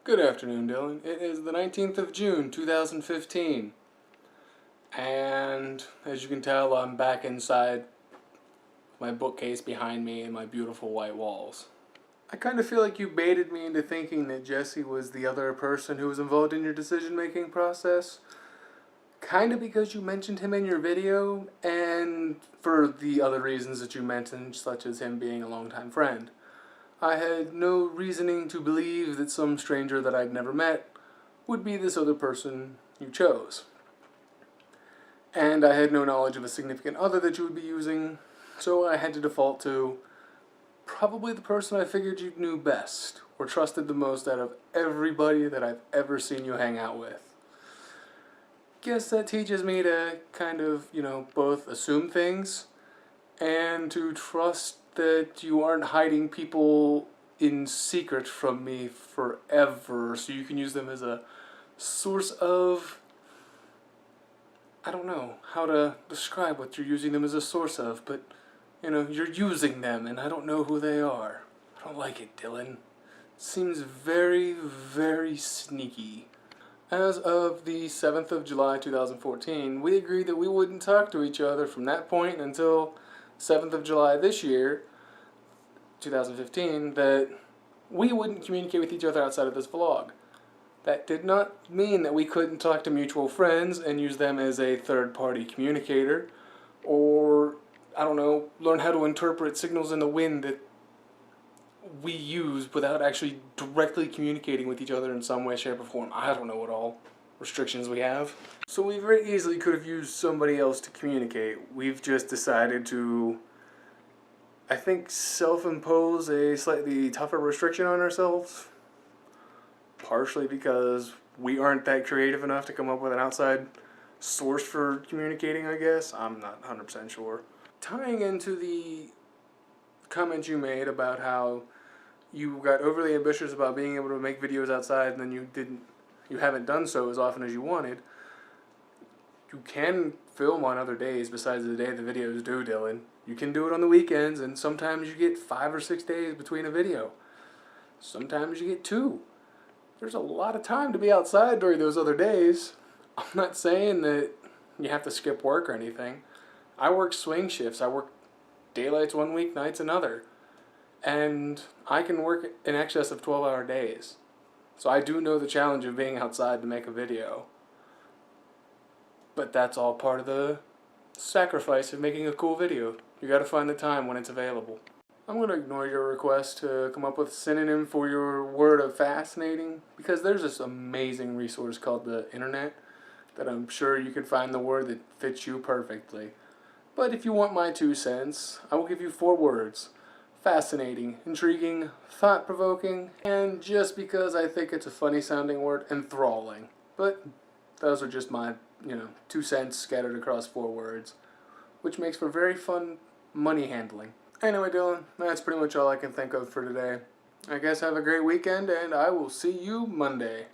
Good afternoon, Dylan. It is the 19th of June, 2015. And as you can tell, I'm back inside my bookcase behind me and my beautiful white walls. I kind of feel like you baited me into thinking that Jesse was the other person who was involved in your decision-making process. Kind of because you mentioned him in your video, and for the other reasons that you mentioned, such as him being a longtime friend. I had no reasoning to believe that some stranger that I'd never met would be this other person you chose. And I had no knowledge of a significant other that you would be using, so I had to default to probably the person I figured you knew best, or trusted the most out of everybody that I've ever seen you hang out with. Guess that teaches me to kind of, both assume things and to trust that you aren't hiding people in secret from me forever, so you can use them as a source of... I don't know how to describe what you're using them as a source of, but, you're using them, and I don't know who they are. I don't like it, Dylan. It seems very, very sneaky. As of the 7th of July, 2014, we agreed that we wouldn't talk to each other from that point until 7th of July this year, 2015, that we wouldn't communicate with each other outside of this vlog. That did not mean that we couldn't talk to mutual friends and use them as a third-party communicator, or, I don't know, learn how to interpret signals in the wind that we use without actually directly communicating with each other in some way, shape, or form. I don't know what all restrictions we have. So we very easily could have used somebody else to communicate. We've just decided to, I think, self-impose a slightly tougher restriction on ourselves. Partially because we aren't that creative enough to come up with an outside source for communicating, I guess. I'm not 100% sure. Tying into the comment you made about how you got overly ambitious about being able to make videos outside and then you haven't done so as often as you wanted. You can film on other days besides the day the video is due, Dylan. You can do it on the weekends, and sometimes you get 5 or 6 days between a video. Sometimes you get 2. There's a lot of time to be outside during those other days. I'm not saying that you have to skip work or anything. I work swing shifts. I work daylights one week, nights another. And I can work in excess of 12-hour days. So I do know the challenge of being outside to make a video. But that's all part of the sacrifice of making a cool video. You gotta find the time when it's available. I'm going to ignore your request to come up with a synonym for your word of fascinating, because there's this amazing resource called the internet that I'm sure you can find the word that fits you perfectly. But if you want my 2 cents, I will give you 4 words. Fascinating, intriguing, thought-provoking, and just because I think it's a funny sounding word, enthralling. But those are just my, 2 cents scattered across 4 words, which makes for very fun money handling. Anyway, Dylan, that's pretty much all I can think of for today. I guess have a great weekend, and I will see you Monday.